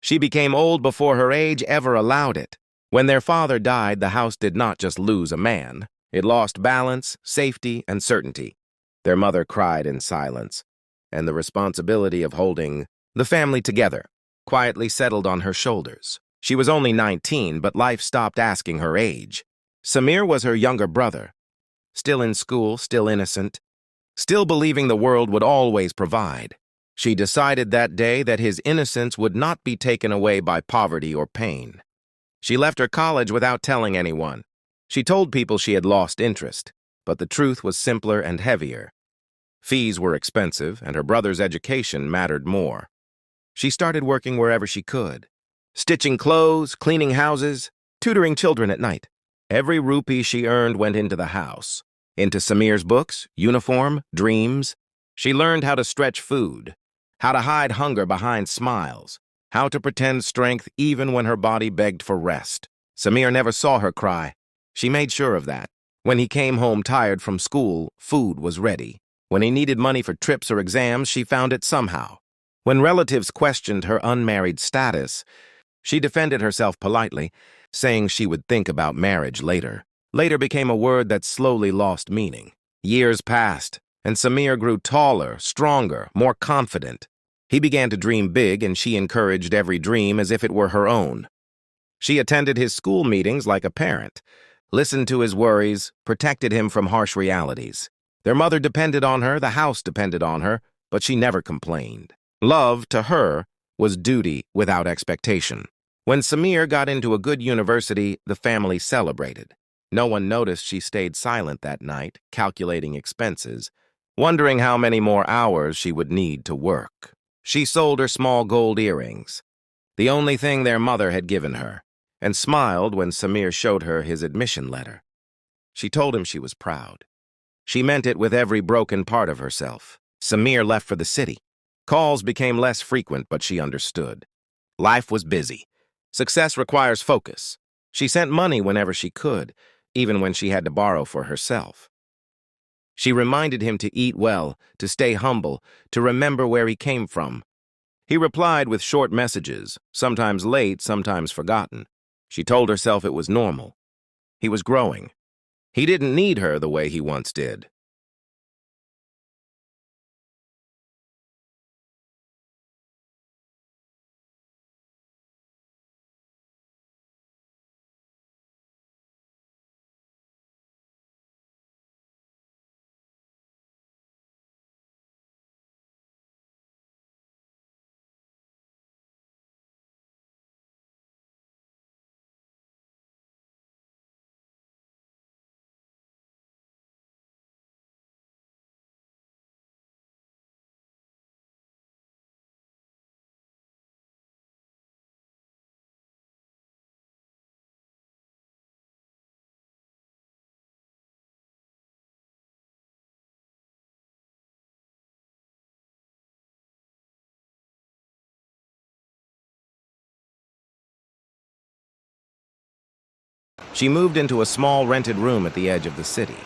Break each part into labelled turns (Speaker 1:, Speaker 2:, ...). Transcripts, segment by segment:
Speaker 1: She became old before her age ever allowed it. When their father died, the house did not just lose a man. It lost balance, safety, and certainty. Their mother cried in silence, and the responsibility of holding the family together quietly settled on her shoulders. She was only 19, but life stopped asking her age. Samir was her younger brother, still in school, still innocent, still believing the world would always provide. She decided that day that his innocence would not be taken away by poverty or pain. She left her college without telling anyone. She told people she had lost interest, but the truth was simpler and heavier. Fees were expensive, and her brother's education mattered more. She started working wherever she could, stitching clothes, cleaning houses, tutoring children at night. Every rupee she earned went into the house, into Samir's books, uniform, dreams. She learned how to stretch food, how to hide hunger behind smiles, how to pretend strength even when her body begged for rest. Samir never saw her cry. She made sure of that. When he came home tired from school, food was ready. When he needed money for trips or exams, she found it somehow. When relatives questioned her unmarried status, she defended herself politely, saying she would think about marriage later. Later became a word that slowly lost meaning. Years passed, and Samir grew taller, stronger, more confident. He began to dream big, and she encouraged every dream as if it were her own. She attended his school meetings like a parent, listened to his worries, protected him from harsh realities. Their mother depended on her, the house depended on her, but she never complained. Love, to her, was duty without expectation. When Samir got into a good university, the family celebrated. No one noticed she stayed silent that night, calculating expenses, wondering how many more hours she would need to work. She sold her small gold earrings, the only thing their mother had given her, and smiled when Samir showed her his admission letter. She told him she was proud. She meant it with every broken part of herself. Samir left for the city. Calls became less frequent, but she understood. Life was busy. Success requires focus. She sent money whenever she could, even when she had to borrow for herself. She reminded him to eat well, to stay humble, to remember where he came from. He replied with short messages, sometimes late, sometimes forgotten. She told herself it was normal. He was growing. He didn't need her the way he once did. She moved into a small rented room at the edge of the city,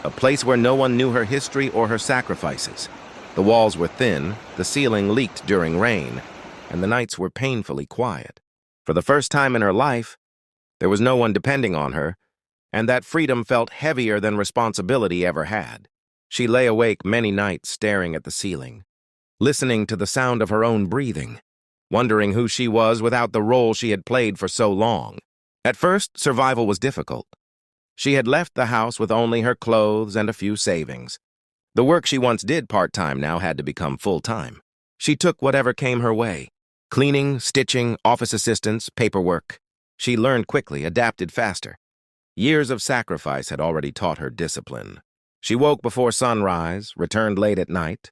Speaker 1: a place where no one knew her history or her sacrifices. The walls were thin, the ceiling leaked during rain, and the nights were painfully quiet. For the first time in her life, there was no one depending on her, and that freedom felt heavier than responsibility ever had. She lay awake many nights staring at the ceiling, listening to the sound of her own breathing, wondering who she was without the role she had played for so long. At first, survival was difficult. She had left the house with only her clothes and a few savings. The work she once did part-time now had to become full-time. She took whatever came her way. Cleaning, stitching, office assistance, paperwork. She learned quickly, adapted faster. Years of sacrifice had already taught her discipline. She woke before sunrise, returned late at night,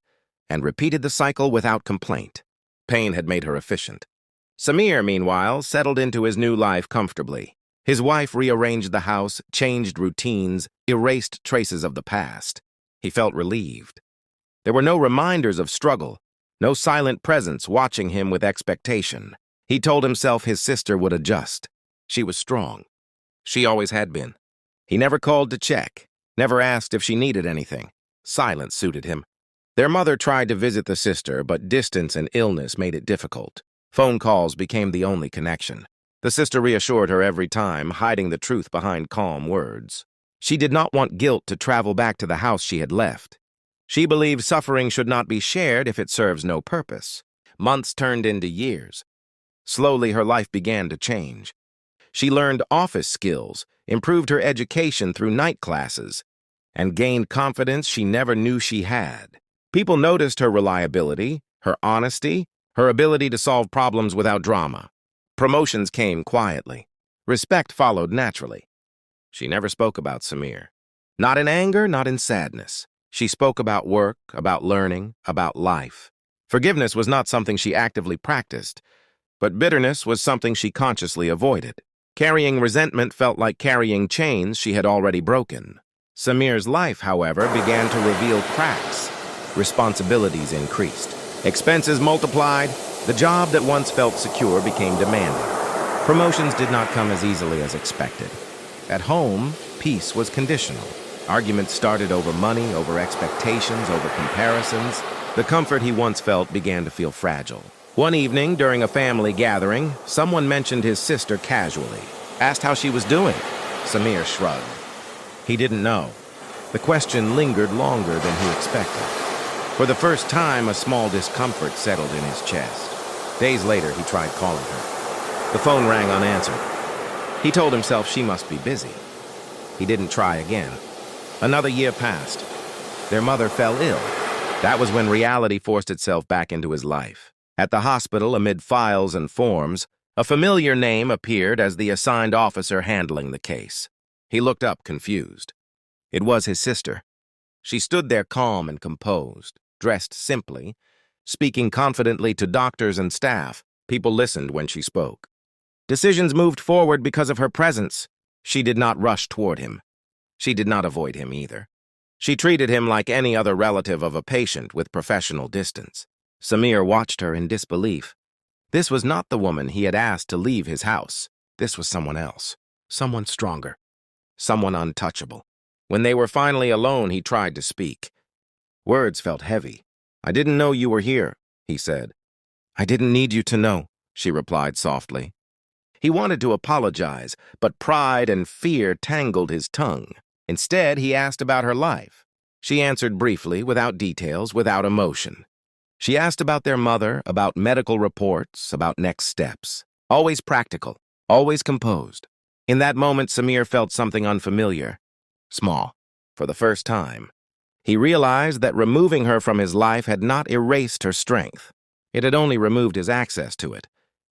Speaker 1: and repeated the cycle without complaint. Pain had made her efficient. Samir, meanwhile, settled into his new life comfortably. His wife rearranged the house, changed routines, erased traces of the past. He felt relieved. There were no reminders of struggle, no silent presence watching him with expectation. He told himself his sister would adjust. She was strong. She always had been. He never called to check, never asked if she needed anything. Silence suited him. Their mother tried to visit the sister, but distance and illness made it difficult. Phone calls became the only connection. The sister reassured her every time, hiding the truth behind calm words. She did not want guilt to travel back to the house she had left. She believed suffering should not be shared if it serves no purpose. Months turned into years. Slowly, her life began to change. She learned office skills, improved her education through night classes, and gained confidence she never knew she had. People noticed her reliability, her honesty, her ability to solve problems without drama. Promotions came quietly. Respect followed naturally. She never spoke about Samir. Not in anger, not in sadness. She spoke about work, about learning, about life. Forgiveness was not something she actively practiced, but bitterness was something she consciously avoided. Carrying resentment felt like carrying chains she had already broken. Samir's life, however, began to reveal cracks. Responsibilities increased. Expenses multiplied. The job that once felt secure became demanding. Promotions did not come as easily as expected. At home, peace was conditional. Arguments started over money, over expectations, over comparisons. The comfort he once felt began to feel fragile. One evening, during a family gathering, someone mentioned his sister casually, asked how she was doing. Samir shrugged. He didn't know. The question lingered longer than he expected. For the first time, a small discomfort settled in his chest. Days later, he tried calling her. The phone rang unanswered. He told himself she must be busy. He didn't try again. Another year passed. Their mother fell ill. That was when reality forced itself back into his life. At the hospital, amid files and forms, a familiar name appeared as the assigned officer handling the case. He looked up, confused. It was his sister. She stood there calm and composed, dressed simply, speaking confidently to doctors and staff. People listened when she spoke. Decisions moved forward because of her presence. She did not rush toward him. She did not avoid him either. She treated him like any other relative of a patient with professional distance. Samir watched her in disbelief. This was not the woman he had asked to leave his house. This was someone else, someone stronger, someone untouchable. When they were finally alone, he tried to speak. Words felt heavy. "I didn't know you were here," he said. "I didn't need you to know," she replied softly. He wanted to apologize, but pride and fear tangled his tongue. Instead, he asked about her life. She answered briefly, without details, without emotion. She asked about their mother, about medical reports, about next steps. Always practical, always composed. In that moment, Samir felt something unfamiliar. Small. For the first time. He realized that removing her from his life had not erased her strength. It had only removed his access to it.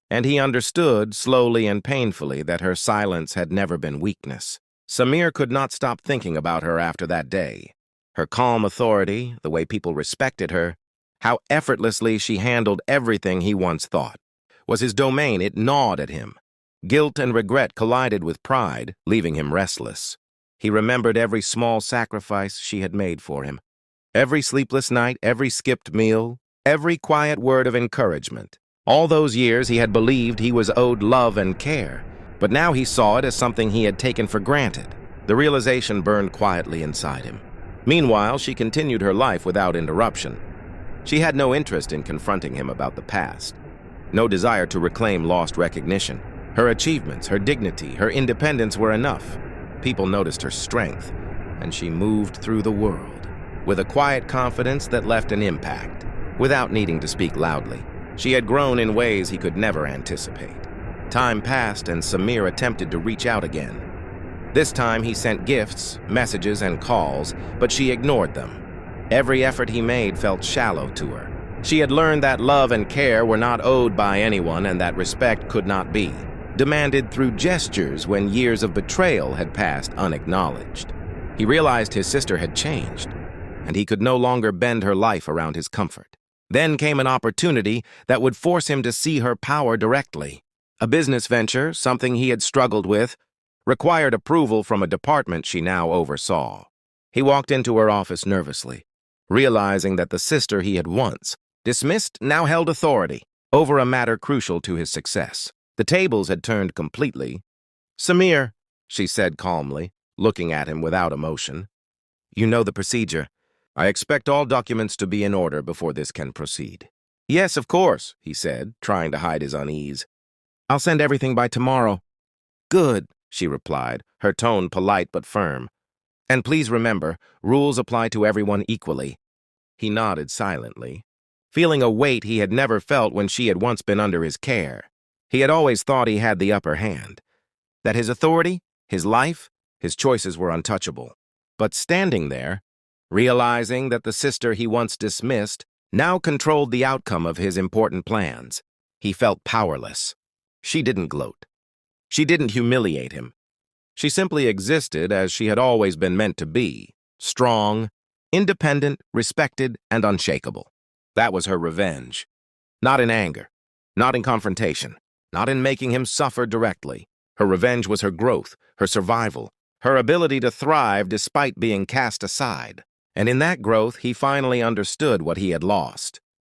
Speaker 1: And he understood, slowly and painfully, that her silence had never been weakness. Samir could not stop thinking about her after that day. Her calm authority, the way people respected her, how effortlessly she handled everything he once thought. Was his domain, it gnawed at him. Guilt and regret collided with pride, leaving him restless. He remembered every small sacrifice she had made for him. Every sleepless night, every skipped meal, every quiet word of encouragement. All those years he had believed he was owed love and care, but now he saw it as something he had taken for granted. The realization burned quietly inside him. Meanwhile, she continued her life without interruption. She had no interest in confronting him about the past, no desire to reclaim lost recognition. Her achievements, her dignity, her independence were enough. People noticed her strength, and she moved through the world with a quiet confidence that left an impact, without needing to speak loudly. She had grown in ways he could never anticipate. Time passed, and Samir attempted to reach out again. This time he sent gifts, messages, and calls, but she ignored them. Every effort he made felt shallow to her. She had learned that love and care were not owed by anyone and that respect could not be demanded through gestures when years of betrayal had passed unacknowledged. He realized his sister had changed, and he could no longer bend her life around his comfort. Then came an opportunity that would force him to see her power directly. A business venture, something he had struggled with, required approval from a department she now oversaw. He walked into her office nervously, realizing that the sister he had once dismissed now held authority over a matter crucial to his success. The tables had turned completely. "Samir," she said calmly, looking at him without emotion. "You know the procedure. I expect all documents to be in order before this can proceed." Yes, of course, he said, trying to hide his unease. I'll send everything by tomorrow. Good, she replied, her tone polite but firm. And please remember, rules apply to everyone equally. He nodded silently, feeling a weight he had never felt when she had once been under his care. He had always thought he had the upper hand, that his authority, his life, his choices were untouchable. But standing there, realizing that the sister he once dismissed now controlled the outcome of his important plans, he felt powerless. She didn't gloat. She didn't humiliate him. She simply existed as she had always been meant to be, strong, independent, respected, and unshakable. That was her revenge. Not in anger, not in confrontation, not in making him suffer directly. Her revenge was her growth, her survival, her ability to thrive despite being cast aside. And in that growth, he finally understood what he had lost.